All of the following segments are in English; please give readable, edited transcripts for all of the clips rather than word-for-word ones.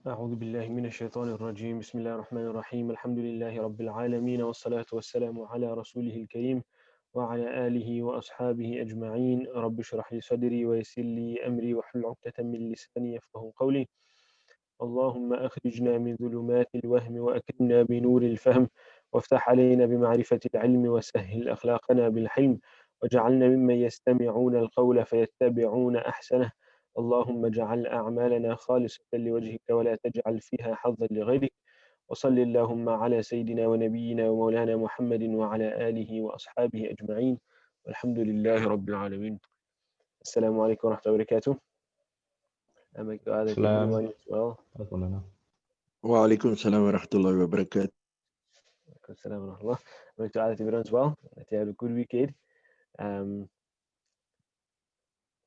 أعوذ بالله من الشيطان الرجيم بسم الله الرحمن الرحيم الحمد لله رب العالمين والصلاة والسلام على رسوله الكريم وعلى آله وأصحابه أجمعين رب اشرح لي صدري ويسر لي أمري واحلل عقدة من لساني يفقهوا قولي اللهم أخرجنا من ظلمات الوهم وأكرمنا بنور الفهم وافتح علينا بمعرفة العلم وسهل أخلاقنا بالحلم واجعلنا ممن يستمعون القول فيتبعون أحسنه اللهم اجعل أعمالنا خالصة لوجهك ولا تجعل فيها حظا لغيرك وصل اللهم على سيدنا ونبينا ومولانا محمد وعلى آله وأصحابه أجمعين والحمد لله رب العالمين. السلام عليكم ورحمة الله وبركاته. I make dua that Salam. everyone is well. Waalaikumsalam warahmatullahi wabarakatuh. Assalamu alaikum. I make dua that everyone's well, that you have a good weekend. Um,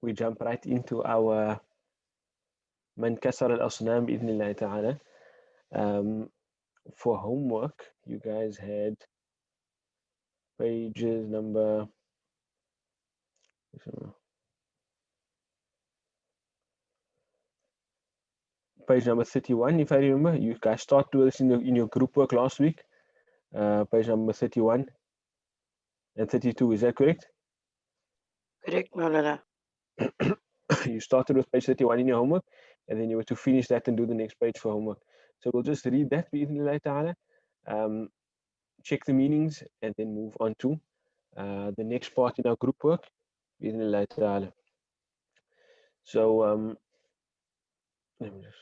we jump right into our Man Kasar al-Asnam bi'idhnillahi ta'ala. For homework, you guys had pages number page number 31, if I remember. You guys started with this in your group work last week. Page number 31 and 32, is that correct? Correct, Maulana. You started with page 31 in your homework, and then you were to finish that and do the next page for homework. So we'll just read that, bi'idhnillahi ta'ala, check the meanings, and then move on to the next part in our group work, bi'idhnillahi ta'ala. So, let me just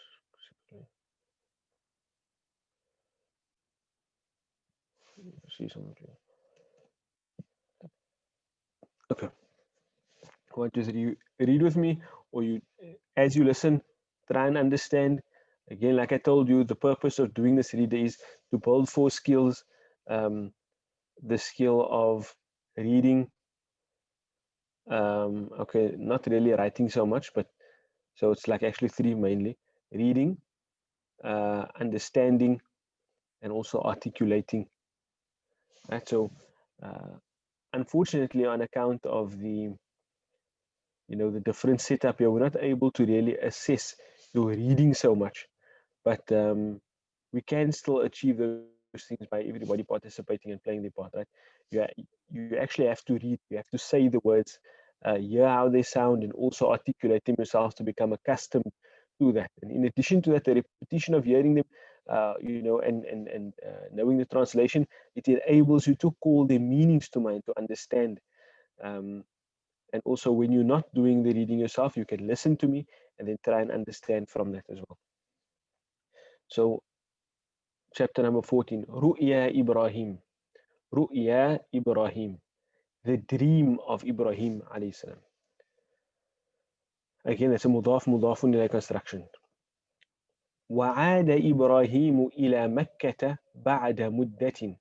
see something. Okay. What is it? You read with me, or you, as you listen, try and understand. Again, like I told you, the purpose of doing this reader is to build 4 skills. The skill of reading, okay, not really writing so much, but so it's like actually 3 mainly: reading, understanding, and also articulating. Right. So, unfortunately, on account of the the different setup here, we're not able to really assess your reading so much, but we can still achieve those things by everybody participating and playing their part, right? You actually have to read, you have to say the words, hear how they sound, and also articulate them yourself to become accustomed to that. And in addition to that, the repetition of hearing them, and knowing the translation, it enables you to call their meanings to mind, to understand. And also, when you're not doing the reading yourself, you can listen to me and then try and understand from that as well. So, chapter number 14, Ru'ya Ibrahim. Ru'ya Ibrahim, the dream of Ibrahim alayhi salam. Again, that's a mudafun ila construction. وعاد إبراهيم إلى مكة بعد مدة.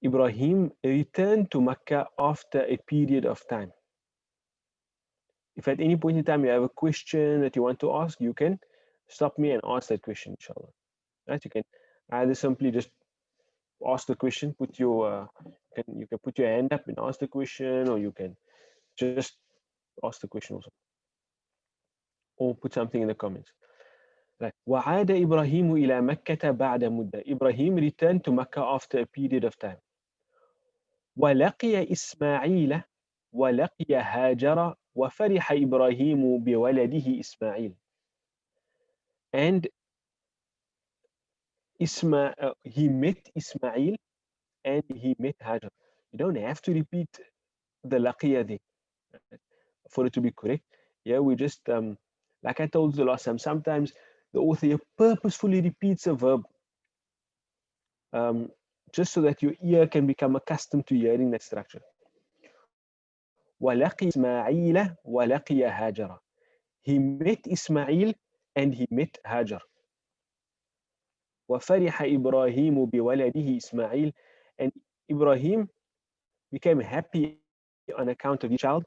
Ibrahim returned to Mecca after a period of time. If at any point in time you have a question that you want to ask, you can stop me and ask that question, inshallah. Right? You can either simply just ask the question, put your you can put your hand up and ask the question, or you can just ask the question also, or put something in the comments. Right. وعاد إبراهيم إلى مكة بعد مدة. Ibrahim returned to Mecca after a period of time. ولقي إسماعيل ولقي هاجر وفرح إبراهيم بولده إسماعيل. And he met Ismail and he met Hajar. You don't have to repeat the laqiya there for it to be correct. Yeah, we just, like I told you the last time, sometimes the author purposefully repeats a verb just so that your ear can become accustomed to hearing that structure. وَلَقِيَ إِسْمَاعِيلَ وَلَقِيَ هَاجَرَ. He met Ismail and he met Hajar. وَفَرِحَ إِبْرَاهِيمُ بِوَلَدِهِ إِسْمَاعِيل. And Ibrahim became happy on account of his child,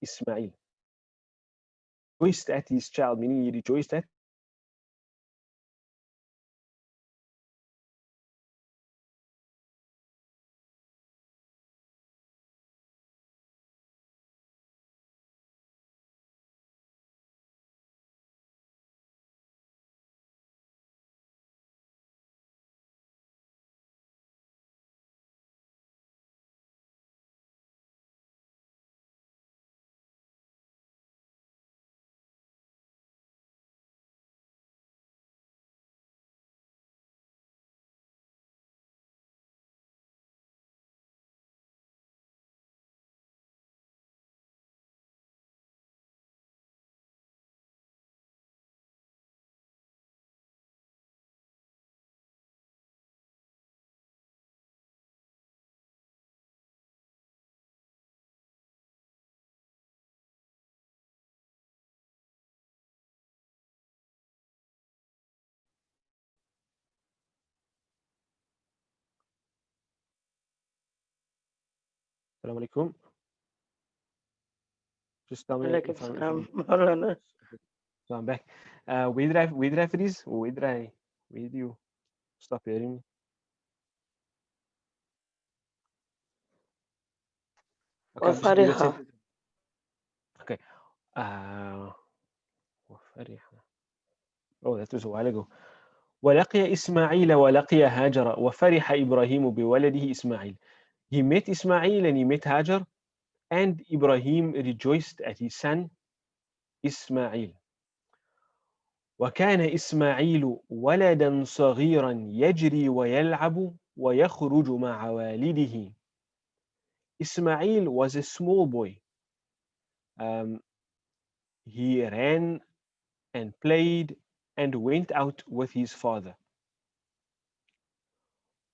Ismail. Rejoiced at his child, meaning he rejoiced at Assalamu alaikum. Just tell me Alaikum if salam, I'm Maulana. okay. So I'm back. Where did I freeze? Or where do you stop hearing me? Okay, I'm just let's وفرحة. say okay. Uh وفرح. Oh, that was a while ago. ولقي إسماعيل ولقي هاجر وفرح إبراهيم بولده إسماعيل. He met Ismail and he met Hajar, and Ibrahim rejoiced at his son Ismail. وكان إسماعيل ولدا صغيرا يجري ويلعب ويخرج مع والده. Ismail was a small boy. Um, he ran and played and went out with his father.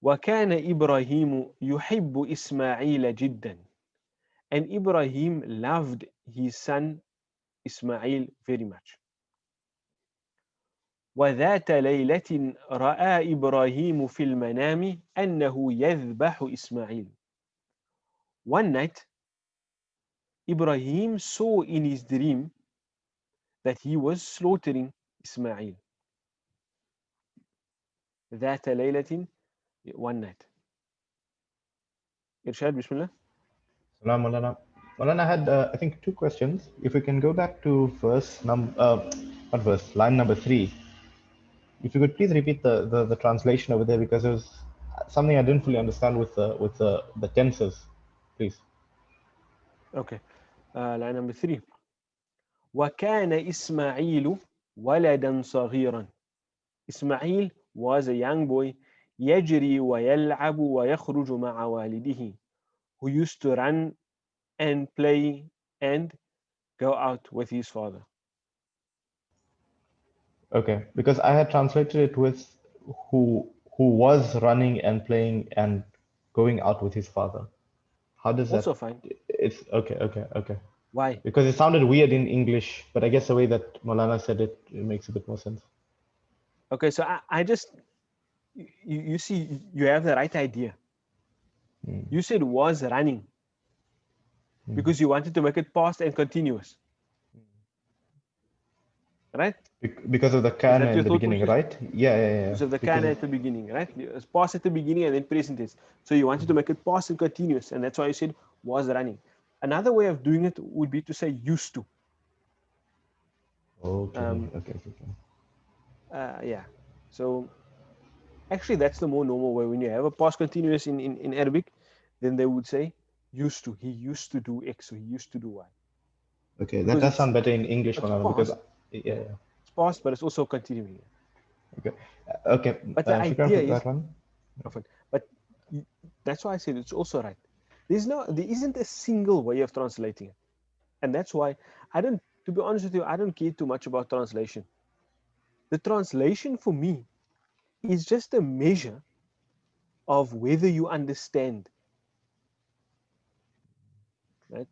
وكان إبراهيم يحب إسماعيل جدا. And Ibrahim loved his son Ismail very much. وذات ليلة رأى إبراهيم في المنام أنه يذبح إسماعيل. One night, Ibrahim saw in his dream that he was slaughtering Ismail. ذات ليلة, one night. Irshad, Bismillah. Salam Maulana. Maulana had, I think, two questions. If we can go back to not verse, line number 3. If you could please repeat the translation over there because it was something I didn't fully understand with the tenses, please. Okay. Line number 3. وكان إسماعيل ولدا صغيرا. Ismail was a young boy يجري ويلعب ويخرج مع والده, who used to run and play and go out with his father. Okay, because I had translated it with who was running and playing and going out with his father. How does that? Also fine. It's okay, okay, okay. Why? Because it sounded weird in English, but I guess the way that Maulana said it, it makes a bit more sense. Okay, so I just, you see, you have the right idea. You said was running because you wanted to make it past and continuous, right? Because of the Is kana that in your the thought beginning, process? right? Yeah, yeah, yeah. Because of the Because kana of, at the beginning, right? It's past at the beginning and then present tense. So you wanted to make it past and continuous, and that's why you said was running. Another way of doing it would be to say used to. okay, Um, okay, okay. yeah. So actually, that's the more normal way. When you have a past continuous in Arabic, then they would say used to. He used to do X, or he used to do Y. Okay, that Because does sound better in English, it's Maulana, because past. yeah, Yeah, yeah. it's past, but it's also continuing. Okay, okay. But the Shukran idea for is that one. often. But that's why I said it's also right. There isn't a single way of translating it, and that's why I don't. To be honest with you, I don't care too much about translation. The translation for me is just a measure of whether you understand. Right?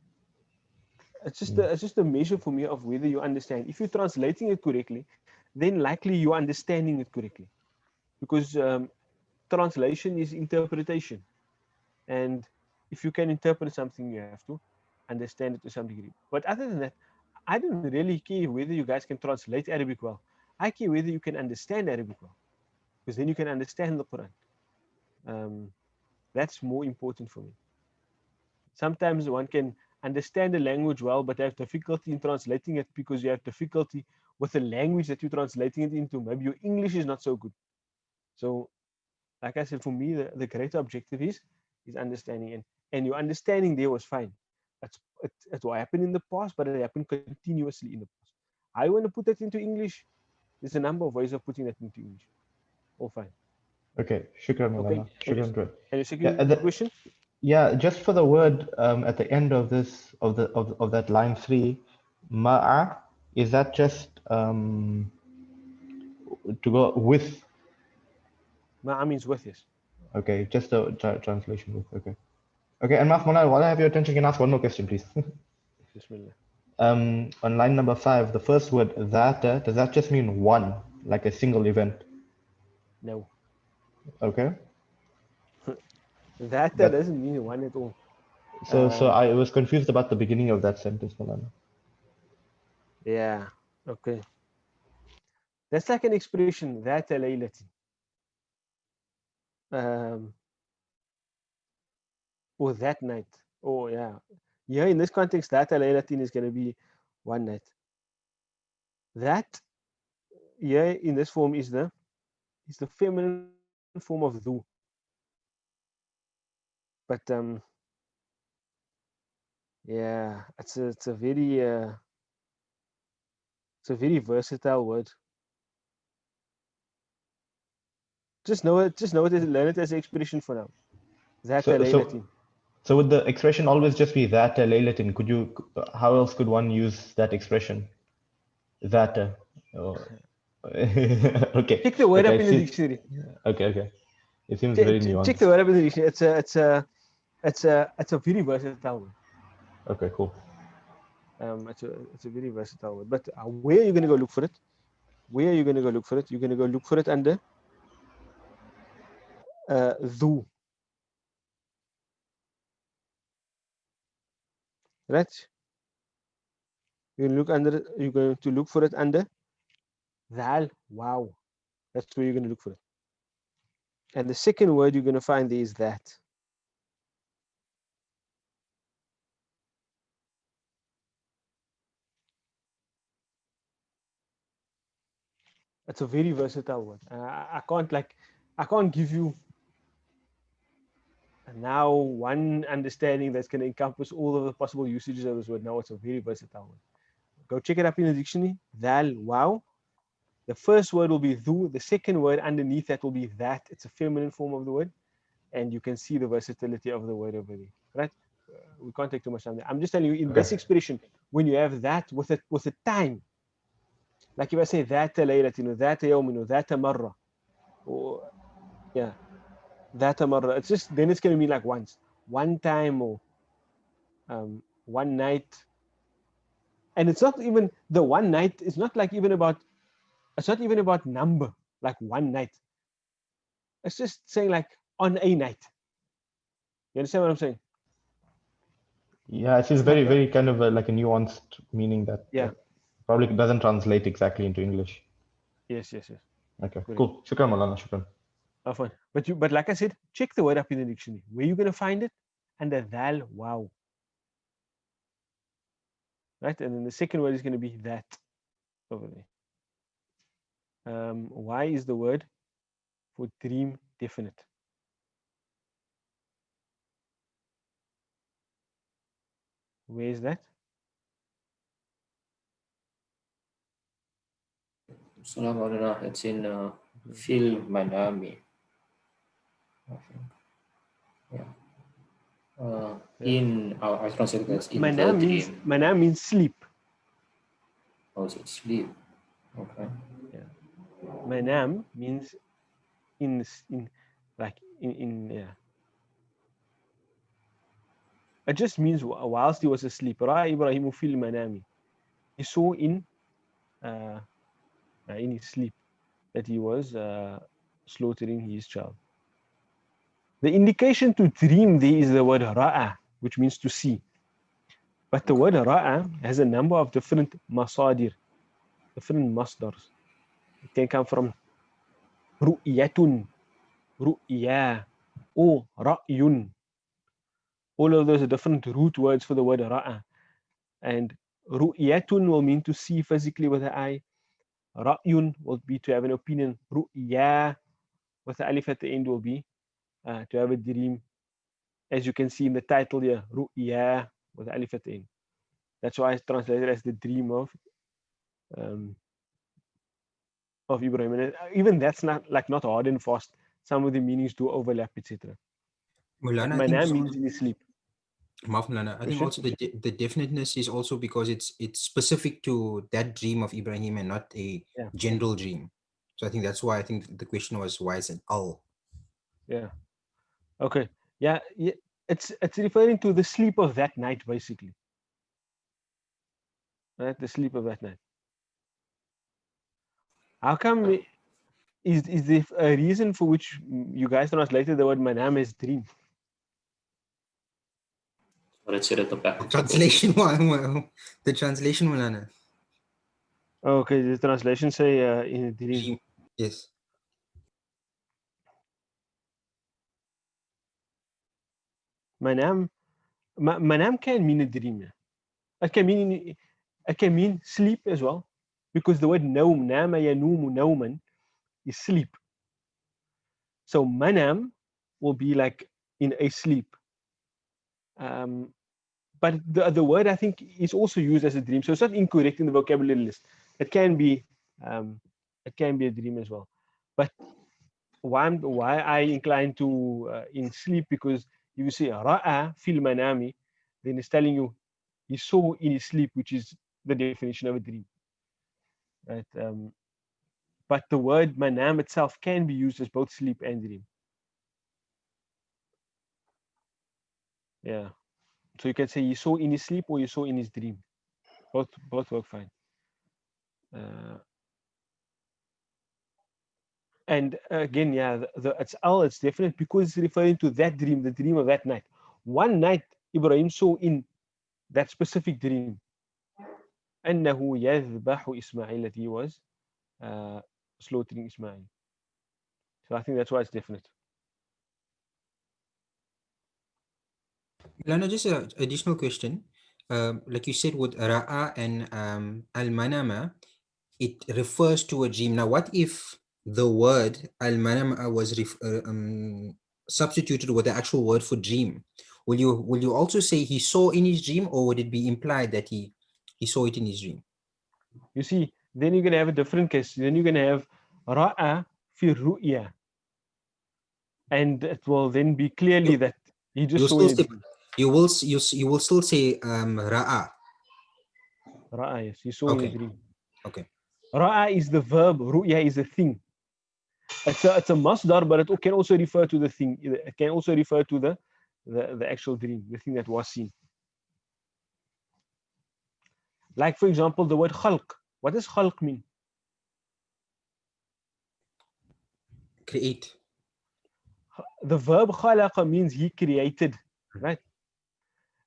It's just a measure for me of whether you understand. If you're translating it correctly, then likely you're understanding it correctly, because translation is interpretation, and if you can interpret something, you have to understand it to some degree. But other than that, I don't really care whether you guys can translate Arabic well. I care whether you can understand Arabic well, because then you can understand the Quran. Um, that's more important for me. Sometimes one can understand the language well, but have difficulty in translating it because you have difficulty with the language that you're translating it into. Maybe your English is not so good. So, like I said, for me, the greater objective is understanding, and your understanding there was fine. That's what happened in the past, but it happened continuously in the past. I want to put that into English. There's a number of ways of putting that into English. All fine. Okay, shukran, Okay. Maulana. Shukran to it. And your Yeah, second question? yeah. Just for the word at the end of this of that line 3, ma'a, is that just to go with? Ma'a means with, yes. Okay, just the translation with. Okay. Okay, and Maaf Maulana, while I have your attention, can I ask one more question, please? Bismillah. On line number 5, the first word that does that just mean one, like a single event? No. Okay, That that doesn't mean one at all. So I was confused about the beginning of that sentence, Malana. Yeah. Okay. That's like an expression, that laylatin. Um, or that night. Oh yeah. Yeah, in this context, that laylatin is going to be one night. That yeah in this form is the feminine form of dhu. But yeah, it's a very versatile word. Just know it as learn it as an expression for now. That So so laylatin. so would the expression always just be that Laylatin? Could you? How else could one use that expression? That. Oh. Okay. Check the word Okay. up I in the see. dictionary. Okay. Okay. It seems very Check nuanced. the word up in the dictionary. It's a very versatile word. Okay. Cool. It's a very versatile word. But where are you going to go look for it? Where are you going to go look for it? You're going to go look for it under dhu, right? You're going to look for it under dhal. Wow, that's where you're going to look for it. And the second word you're going to find there is that. It's a very versatile word. I can't give you now one understanding that's going to encompass all of the possible usages of this word. Now it's a very versatile word. Go check it up in the dictionary. Dhal, wow. The first word will be dhu. The second word underneath that will be that. It's a feminine form of the word. And you can see the versatility of the word over there. Right? We can't take too much time there. I'm just telling you, in Okay. this expression, when you have that with a time, like if I say that laylatin, that yawmin, that marra, or yeah, that marra, it's just then it's going to mean like once, one time, or one night. And it's not even the one night. It's not like even about. It's not even about number, like one night. It's just saying like on a night. You understand what I'm saying? Yeah, it feels It's like very kind of like a nuanced meaning that yeah, probably doesn't translate exactly into English. yes, Okay. correct. Cool. Shukran, Malana. Shukran. Fine. But like I said, check the word up in the dictionary. Where you gonna find it? Under dhal, wow. Right? And then the second word is gonna be that over there. Why is the word for dream definite? Where is that? Salam alaikum. It's in Fil Manami. I think. Yeah. I translate it as in the dream. Manam means sleep. Oh, is it sleep? Okay. Yeah. Manam means in like in yeah. It just means whilst he was asleep. Ra'a Ibrahimu fil manami. He saw uh, in his sleep that he was slaughtering his child. The indication to dream there is the word ra'a, which means to see. But the word ra'a has a number of different masadir, different masdars. It can come from ru'yatun, ru'ya, or ra'yun. All of those are different root words for the word ra'a. And ru'yatun will mean to see physically with the eye. Ra'yun will be to have an opinion. Ru'ya with the alif at the end will be to have a dream. As you can see in the title here, ru'ya with the alif at the end. That's why it's translated as the dream um, of Ibrahim. And even that's not hard and fast. Some of the meanings do overlap, etc. But Mulana, I think manam means in his sleep. Mulana, I think Question? also the definiteness is also because it's specific to that dream of Ibrahim and not a Yeah, general dream. So I think that's why I think the question was why is it al? yeah. Okay. Yeah. It's referring to the sleep of that night, basically. Right? The sleep of that night. How come is there a reason for which you guys translated the word manam as dream? Or it's at the back. The translation one. The translation Maulana. Okay, the translation say in a dream. Dream. Yes. Manam, manam can mean a dream. Yeah. It can mean sleep as well, because the word naum, nama yanumu nauman, is sleep. So manam will be like in a sleep. Um, but the word I think is also used as a dream, so it's not incorrect in the vocabulary list. It can be um, it can be a dream as well. But why I incline to in sleep, because if you say ra'a fil manami, then it's telling you he saw in his sleep, which is the definition of a dream, right? But the word manam itself can be used as both sleep and dream. Yeah. So you can say you saw in his sleep or you saw in his dream. Both work fine. Uh, and again, yeah, it's definite because it's referring to that dream, the dream of that night. One night Ibrahim saw in that specific dream أنه يذبح إسماعيل, that he was uh, slaughtering Ismail. So I think that's why it's definite. Maulana, just an additional question. Like you said with Ra'a and Al-Manama, it refers to a dream. Now, what if the word Al-Manama was substituted with the actual word for dream? Will you also say he saw in his dream, or would it be implied that he saw it in his dream? You see, then you're going to have a different case. Then you're going to have ra'a fi ru'ya, and it will then be clearly You that he just you'll saw in still a say dream. you will still say Ra'a. Ra'a, yes, he saw in a Okay. dream. Okay. Ra'a is the verb, ru'ya is a thing. It's a masdar, but it can also refer to the thing. It can also refer to the actual dream, the thing that was seen. Like for example, the word khalq. What does khalq mean? Create. The verb khalaqa means he created, right?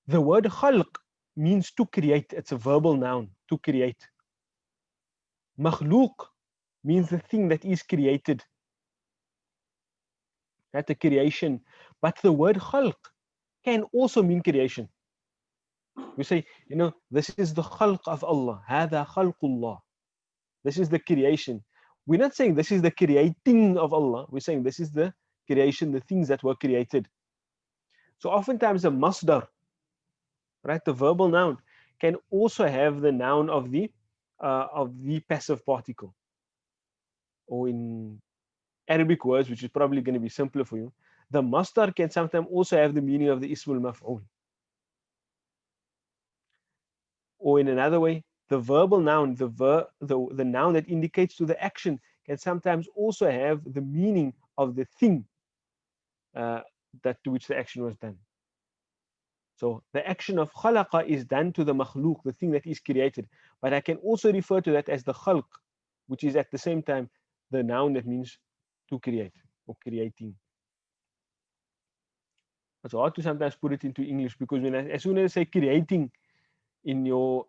The word khalq means to create. It's a verbal noun, to create. Makhluq means the thing that is created, not a creation. But the word khalq can also mean creation. We say, this is the khalq of Allah. هذا خلق الله. This is the creation. We're not saying this is the creating of Allah. We're saying this is the creation, the things that were created. So oftentimes a masdar, right, the verbal noun, can also have the noun of the passive particle. Or in Arabic words, which is probably going to be simpler for you, the masdar can sometimes also have the meaning of the ismul maf'ul. Or in another way, the verbal noun, the noun that indicates to the action, can sometimes also have the meaning of the thing that to which the action was done. So the action of khalaqa is done to the makhluk, the thing that is created. But I can also refer to that as the khalq, which is at the same time the noun that means to create or creating. It's hard to sometimes put it into English because as soon as I say creating in you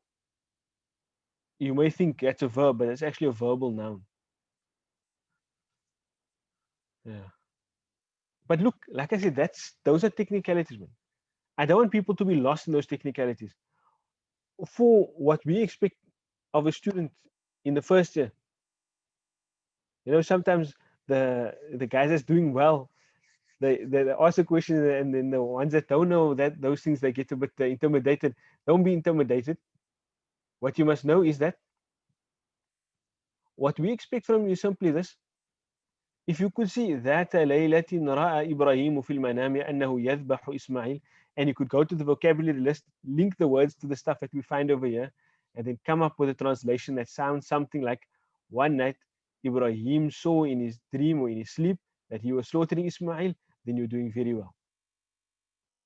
may think that's a verb, but it's actually a verbal noun. Yeah. But look, like I said, those are technicalities, man. I don't want people to be lost in those technicalities. For what we expect of a student in the first year, sometimes the guys that's doing well, they ask a question, and then the ones that don't know that those things, they get a bit intimidated. Don't be intimidated. What you must know is that what we expect from you is simply this. If you could see ذات ليلة رأى إبراهيم في المنام أنه يذبح إسماعيل, and you could go to the vocabulary list, link the words to the stuff that we find over here, and then come up with a translation that sounds something like, one night Ibrahim saw in his dream or in his sleep that he was slaughtering Ismail, then you're doing very well.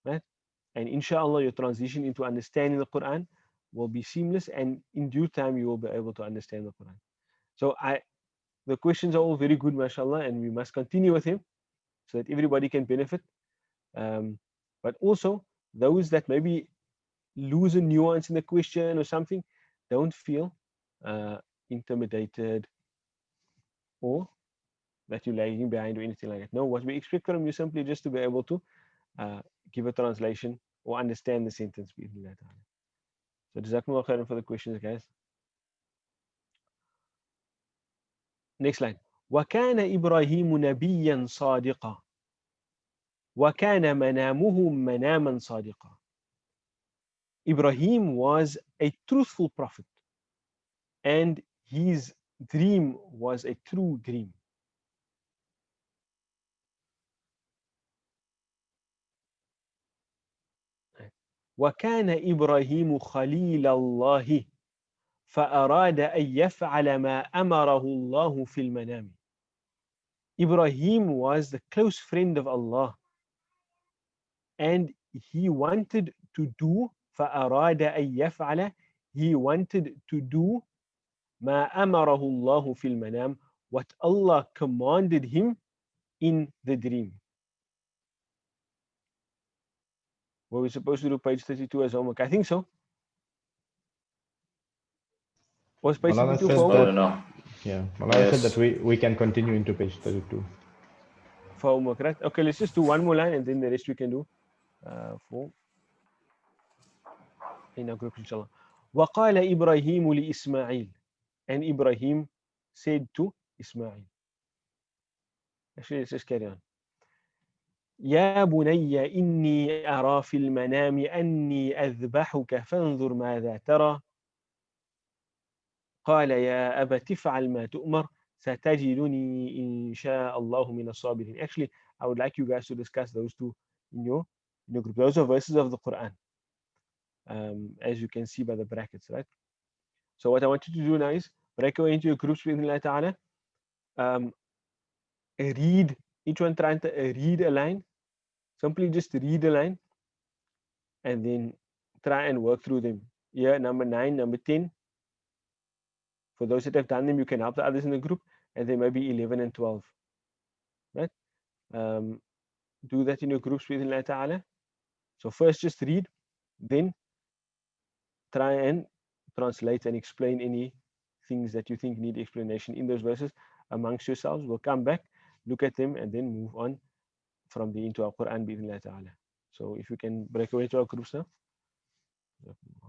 Right? And inshallah, your transition into understanding the Quran will be seamless, and in due time you will be able to understand the Quran. So the questions are all very good, mashallah, and we must continue with him so that everybody can benefit. But also those that maybe lose a nuance in the question or something, don't feel uh, intimidated or that you're lagging behind or anything like that. No, what we expect from you simply just to be able to uh, give a translation or understand the sentence. So Jazakumullah khairan for the questions, guys. Next line. وكان إبراهيم نبيا صادقا وكان منامه مناما صادقا. Ibrahim was a truthful prophet and his dream was a true dream. وكان إبراهيم خليل الله فأراد أن يفعل ما أمره الله في المنام. Ibrahim was the close friend of Allah and he wanted to do فأراد أن يفعل he wanted to do ما أمره الله في المنام what Allah commanded him in the dream. Were we supposed to do page 32 as homework? I think so. Was page Malala 32 said for I homework? don't know. Yeah, Malala said that Yes. we can continue into page 32. For homework, right? Okay, let's just do one more line and then the rest we can do for in our group, inshallah. وقال إبراهيم لإسماعيل and Ibrahim said to Ismail. Actually, let's just carry on. يا بني إني أرى في المنام أني أذبحك فانظر ماذا ترى قال يا أبت افعل ما تؤمر ستجدني إن شاء الله من الصابرين. Actually, I would like you guys to discuss those two in your group. Those are verses of the Quran, as you can see by the brackets, right? So what I want you to do now is break away into your groups with Allah Ta'ala. Um, read, each one trying to read a line. Simply just read a line and then try and work through them. Yeah, number 9, number 10. For those that have done them, you can help the others in the group. And then maybe 11 and 12. Right? Do that in your groups with Allah Ta'ala. So first just read, then try and translate and explain any things that you think need explanation in those verses amongst yourselves. We'll come back, look at them, and then move on from the into our Quran bi-idhnillah ta'ala. So if you can break away to our groups now. Okay.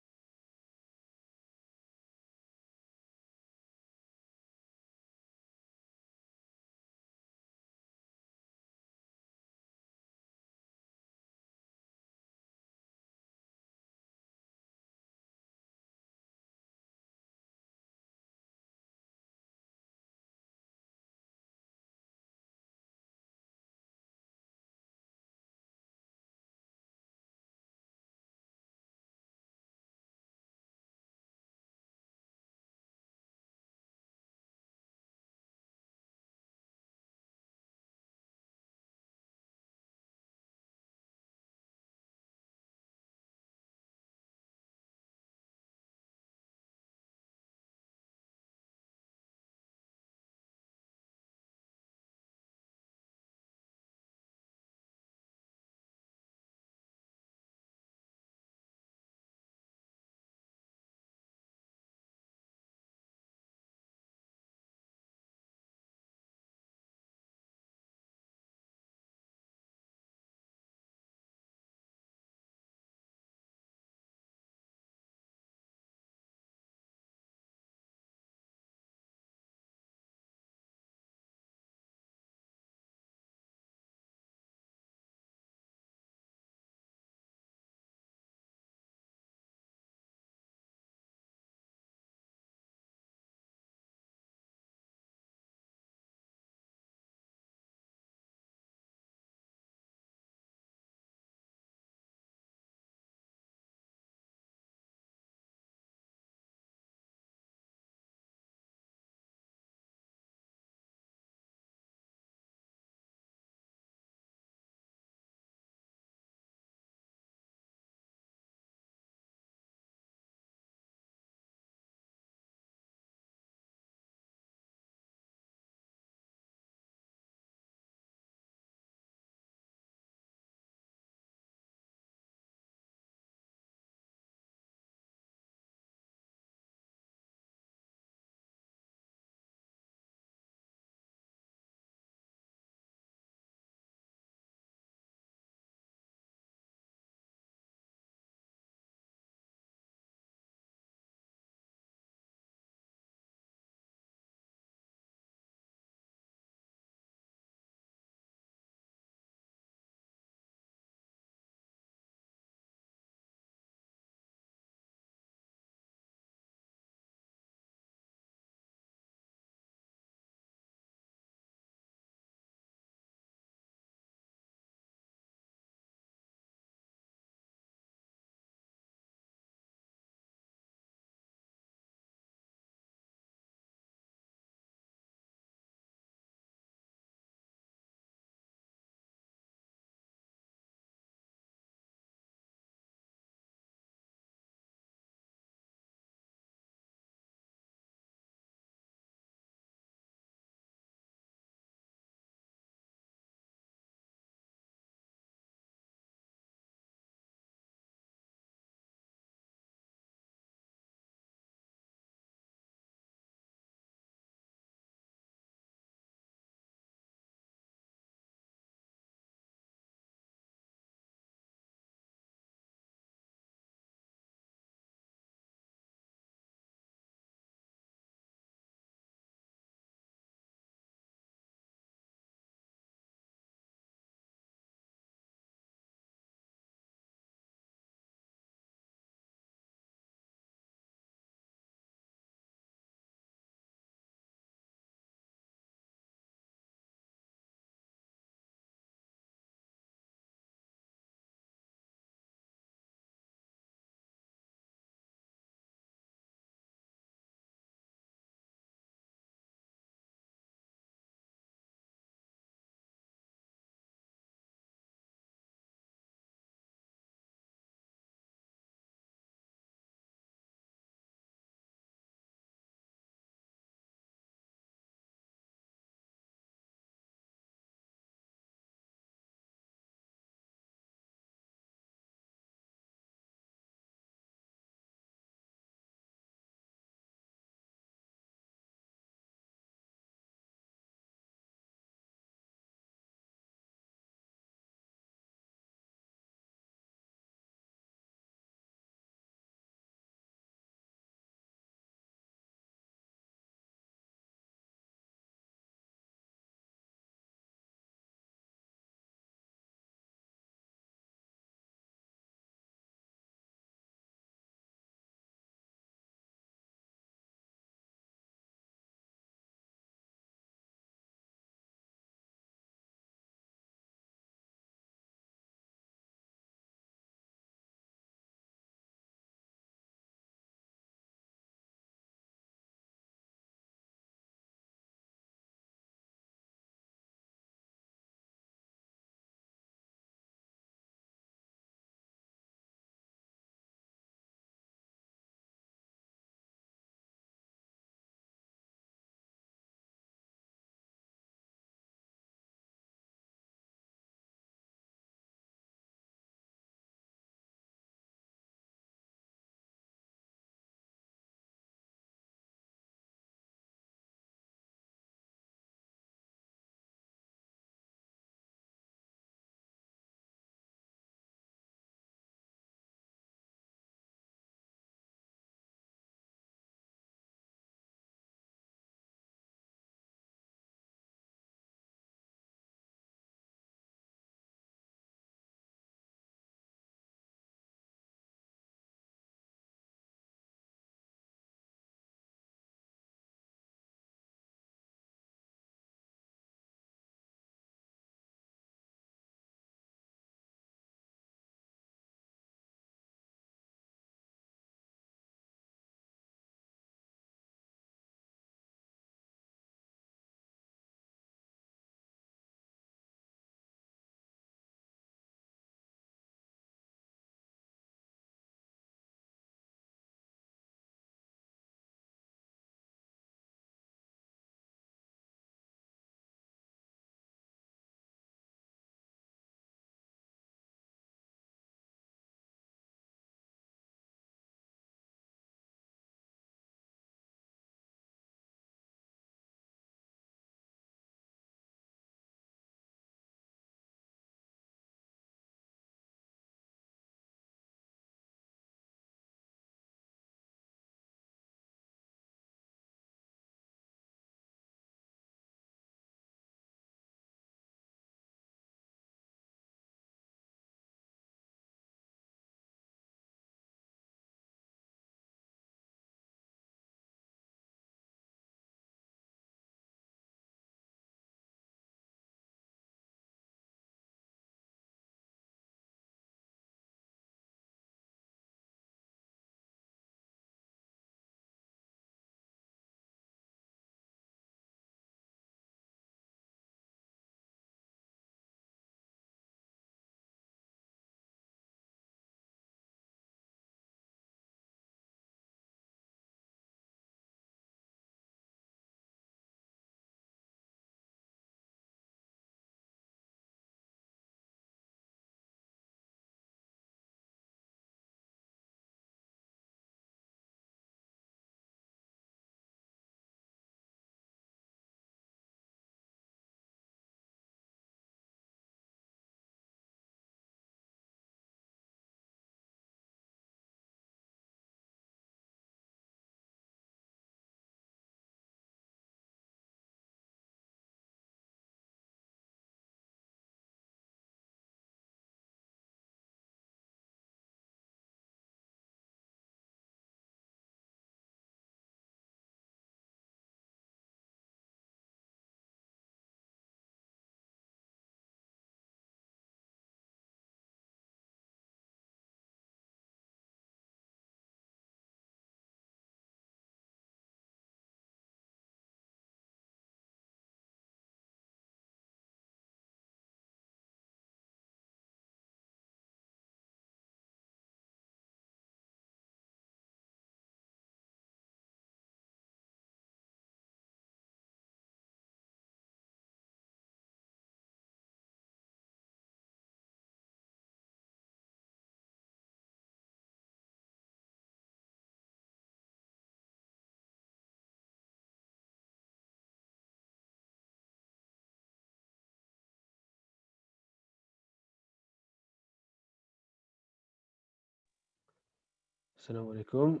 Assalamu alaikum.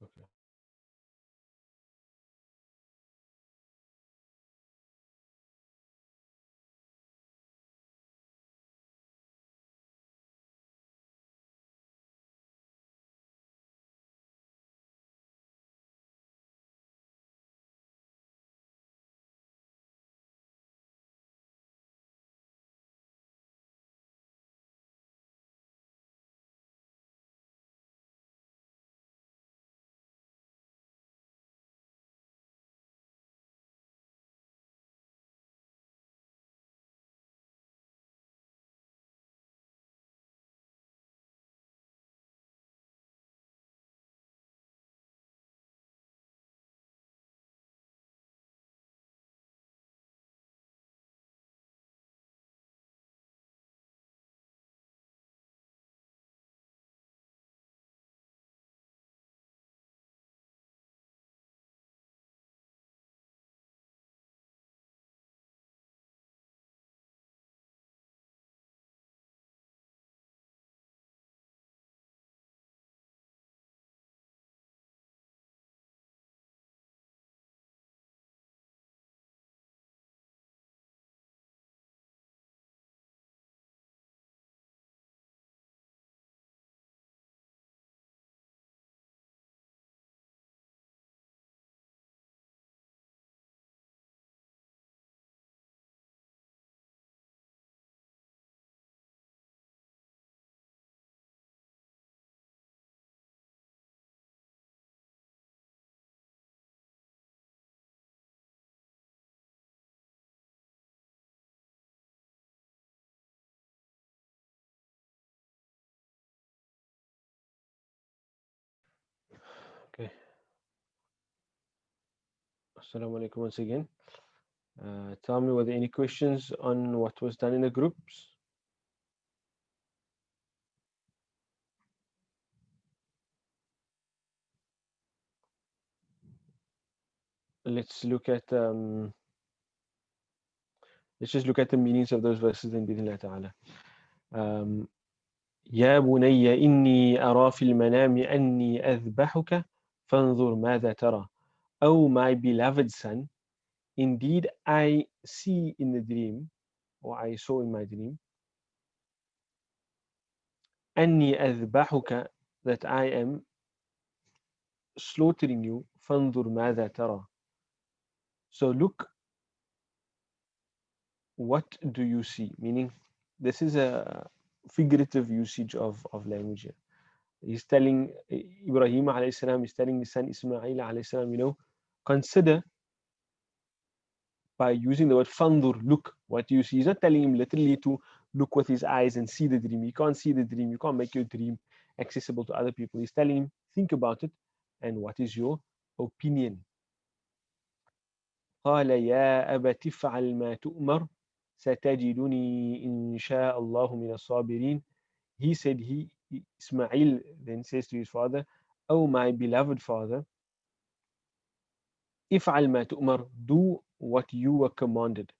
Okay. Okay. Assalamu alaikum once again. Tell me, were there any questions on what was done in the groups? Let's look at let's just look at the meanings of those verses in Bidnillah ta'ala. يا بني إني أرى في المنام أني أذبحك فانظر ماذا ترى. Oh my beloved son, indeed I see in the dream, or I saw in my dream, أني أذبحك, that I am slaughtering you. فانظر ماذا ترى. So look, what do you see? Meaning, this is a figurative usage of language here. He's telling Ibrahim alayhi salam, he's telling his son Ismail alayhi salam, consider by using the word fandur, look, what do you see? He's not telling him literally to look with his eyes and see the dream. You can't see the dream. You can't make your dream accessible to other people. He's telling him, think about it, and what is your opinion? قال يا أبت افعل ما تؤمر ستجدني إن شاء الله من الصابرين. He said, Ismail then says to his father, oh my beloved father, افعل ما تؤمر, do what you were commanded.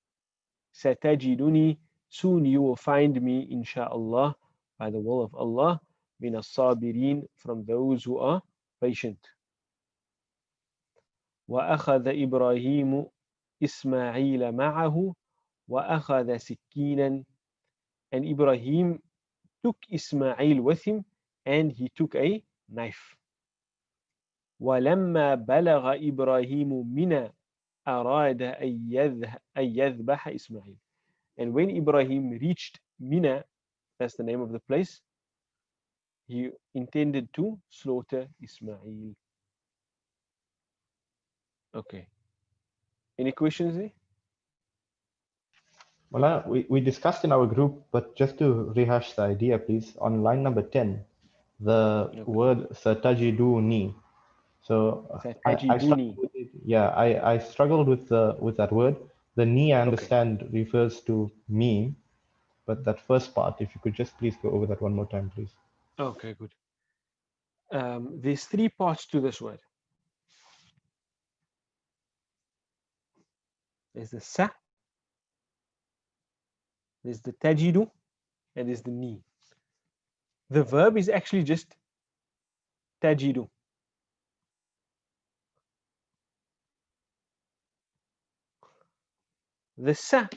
ستجدني, soon you will find me, insha'Allah, by the will of Allah, من الصابرين, from those who are patient. وأخذ إبراهيم إسماعيل معه وأخذ سكينا, and Ibrahim took Ismail with him, and he took a knife. ولما بلغ إبراهيم منى أراد أن يذبح إسماعيل. And when Ibrahim reached Mina, that's the name of the place, he intended to slaughter Ismail. Okay. Any questions there? Well, we discussed in our group, but just to rehash the idea, please, on line number 10, the word satajiduni. So I struggled Satajiduni. with it. Yeah, I struggled with that word. The ni, I understand, refers to me, but that first part, if you could just please go over that one more time, please. Okay, good. There's three parts to this word. There's the sa, there's the tajidu, and there's the ni. The verb is actually just tajidu. The sa,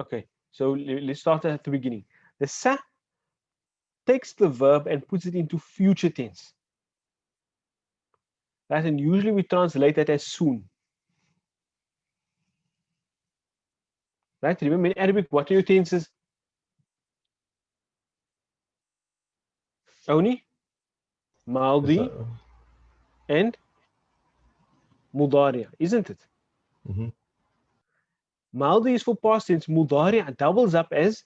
okay, so let's start at the beginning. The sa takes the verb and puts it into future tense. Right? And usually we translate that as soon. Right? Remember in Arabic, what are your tenses? Only Yes, Maldi and Mudari, isn't it? mhm. Maldi is for past tense, Mudari doubles up as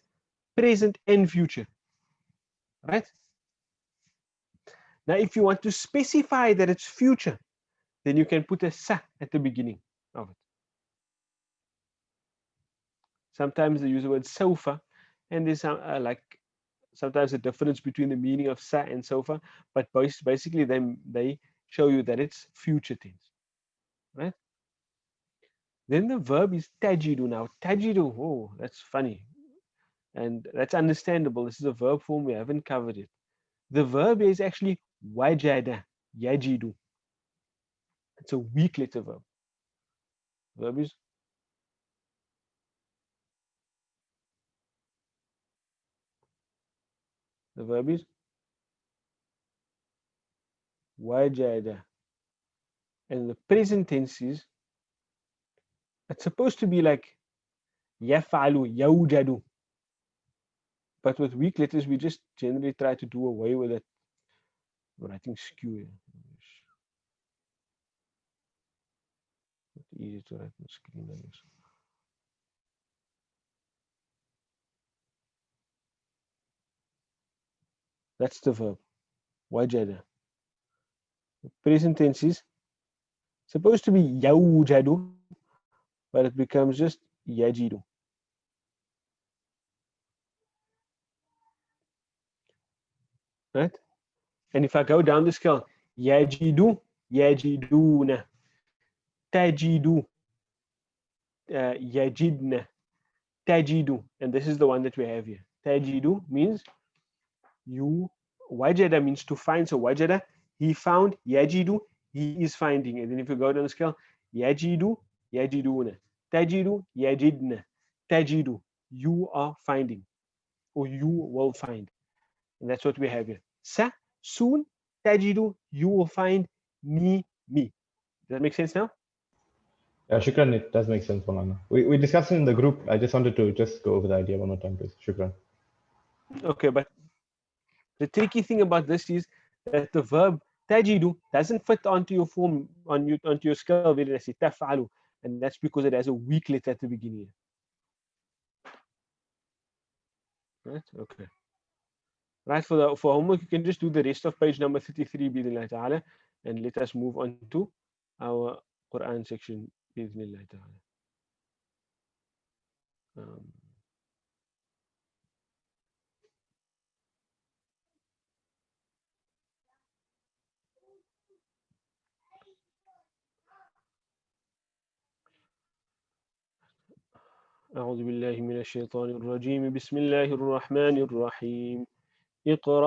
present and future. Right? Now, if you want to specify that it's future, then you can put a sa at the beginning of it. Sometimes they use the word sofa, and there's some like sometimes a difference between the meaning of sa and sofa, but basically they show you that it's future tense, right? Then the verb is tajidu. Now tajidu, oh, that's funny, and that's understandable. This is a verb form, we haven't covered it. The verb is actually wajada, yajidu. It's a weak letter verb. Verb is the verb is wajada, and the present tense is it's supposed to be like yafalu, yawjadu. But with weak letters, we just generally try to do away with it. Writing skew. It's easy to write on the screen, I guess. That's the verb. Wajada. The present tense is supposed to be yawjadu, but it becomes just yajidu. Right? And if I go down the scale, yajidu, yajiduna, tajidu, yajidna, tajidu. And this is the one that we have here. Tajidu means you, wajada means to find. So wajada, he found. Yajidu, he is finding. And then if you go down the scale, yajidu, yajiduna, tajidu, yajidna, tajidu, you are finding, or you will find. And that's what we have here. Sa, soon, tajidu, you will find, me. Does that make sense now? Yeah, shukran. It does make sense, Malana. We discussed it in the group. I just wanted to just go over the idea one more time, please. Shukran. Okay, but the tricky thing about this is that the verb tajidu doesn't fit onto your form, onto your scale very nicely, taf'alu, and that's because it has a weak letter at the beginning. Right? Okay. Right, for homework, you can just do the rest of page number 33, bismillah ta'ala, and let us move on to our Quran section, bismillah ta'ala. أعوذ بالله من الشيطان الرجيم بسم الله الرحمن الرحيم اقرأ